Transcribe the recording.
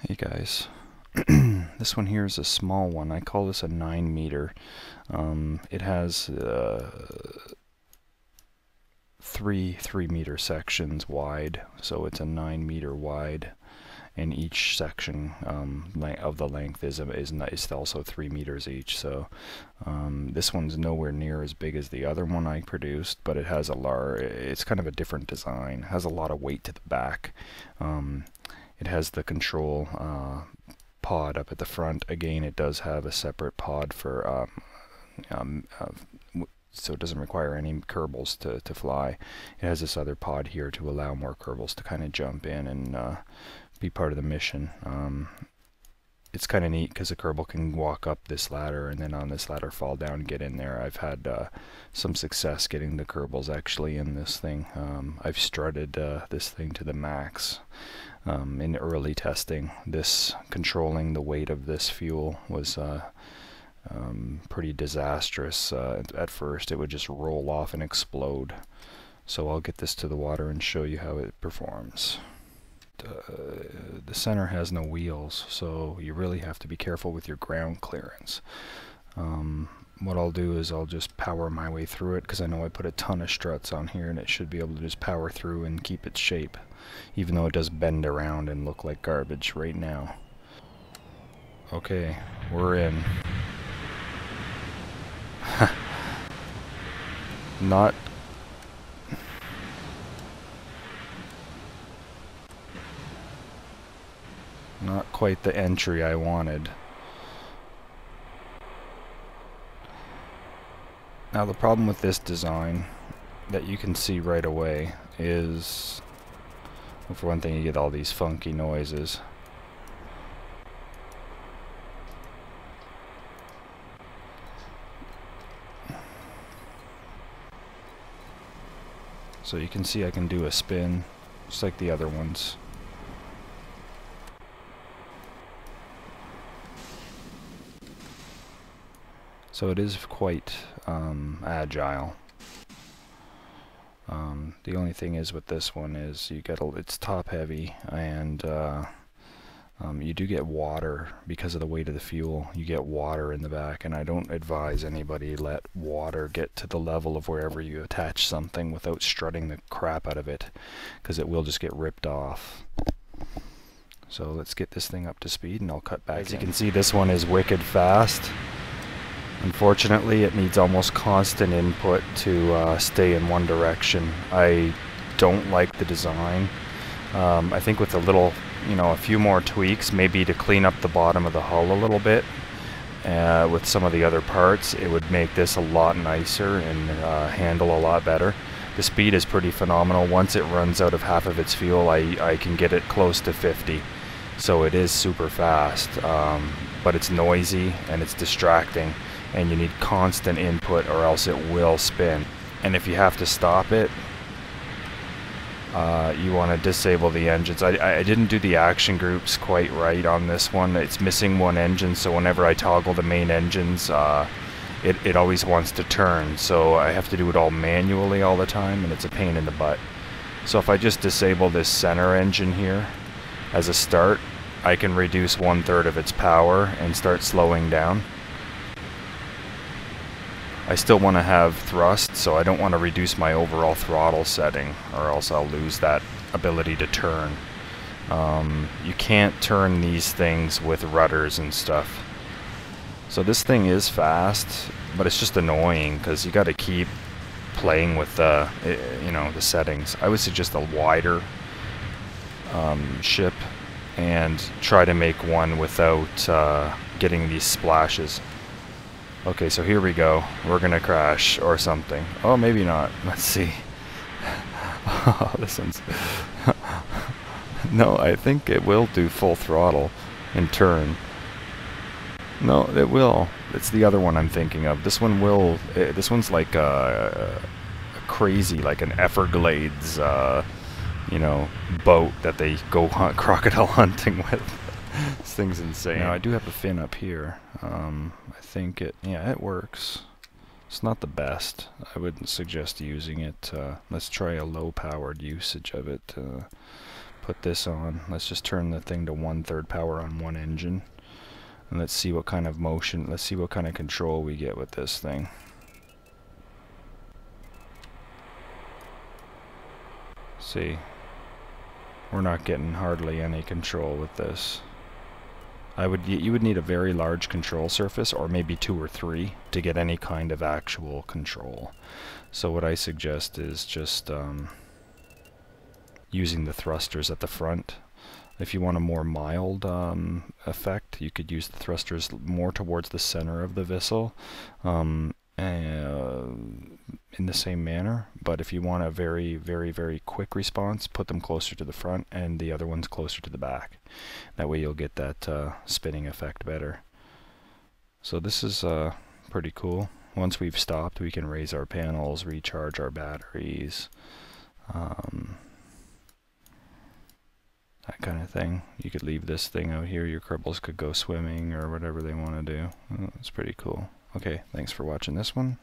Hey guys, this one here is a small one. I call this a 9 meter. It has three 3-meter sections wide, so it's a 9 meter wide, and each section of the length is also 3 meters each. So this one's nowhere near as big as the other one I produced, but it has it's kind of a different design. It has a lot of weight to the back. It has the control pod up at the front. Again, it does have a separate pod for so it doesn't require any Kerbals to fly. It has this other pod here to allow more Kerbals to kind of jump in and be part of the mission. It's kind of neat because a Kerbal can walk up this ladder and then on this ladder fall down and get in there. I've had some success getting the Kerbals actually in this thing. I've strutted this thing to the max. In early testing, controlling the weight of this fuel was pretty disastrous. At first it would just roll off and explode. So I'll get this to the water and show you how it performs. The center has no wheels, so you really have to be careful with your ground clearance. What I'll do is I'll just power my way through it, because I know I put a ton of struts on here and it should be able to just power through and keep its shape, even though it does bend around and look like garbage right now. Okay, we're in. Not quite the entry I wanted. Now the problem with this design that you can see right away is, well, for one thing, you get all these funky noises. So you can see I can do a spin just like the other ones. So it is quite agile. The only thing is with this one is it's top heavy, and you do get water because of the weight of the fuel. You get water in the back, and I don't advise anybody let water get to the level of wherever you attach something without strutting the crap out of it, because it will just get ripped off. So let's get this thing up to speed and I'll cut back. As you can see, this one is wicked fast. Unfortunately, it needs almost constant input to stay in one direction. I don't like the design. I think with a few more tweaks, maybe to clean up the bottom of the hull a little bit, with some of the other parts, it would make this a lot nicer and handle a lot better. The speed is pretty phenomenal. Once it runs out of half of its fuel, I can get it close to 50. So it is super fast, but it's noisy and it's distracting, and you need constant input or else it will spin. And if you have to stop it, you want to disable the engines. I didn't do the action groups quite right on this one. It's missing one engine, so whenever I toggle the main engines, it always wants to turn. So I have to do it all manually all the time, and it's a pain in the butt. So if I just disable this center engine here as a start, I can reduce 1/3 of its power and start slowing down. I still want to have thrust, so I don't want to reduce my overall throttle setting, or else I'll lose that ability to turn. You can't turn these things with rudders and stuff. So this thing is fast, but it's just annoying because you got to keep playing with the settings. I would suggest a wider ship and try to make one without getting these splashes. Okay, so here we go. We're gonna crash or something. Oh, maybe not. Let's see. Oh, this one's... No, I think it will do full throttle and turn. No, it will. It's the other one I'm thinking of. This one will... this one's like a crazy, like an Everglades, boat that they go crocodile hunting with. This thing's insane. Now I do have a fin up here. I think it works. It's not the best. I wouldn't suggest using it. Let's try a low powered usage of it. put this on. Let's just turn the thing to 1/3 power on one engine. And let's see what kind of motion, let's see what kind of control we get with this thing. See, we're not getting hardly any control with this. You would need a very large control surface, or maybe 2 or 3, to get any kind of actual control. So what I suggest is just using the thrusters at the front. If you want a more mild effect, you could use the thrusters more towards the center of the vessel in the same manner. But if you want a very, very, very quick response, put them closer to the front and the other ones closer to the back. That way you'll get that spinning effect better. So this is pretty cool. Once we've stopped, we can raise our panels, recharge our batteries, that kind of thing. You could leave this thing out here. Your Kerbals could go swimming or whatever they want to do. It's pretty cool. Okay, thanks for watching this one.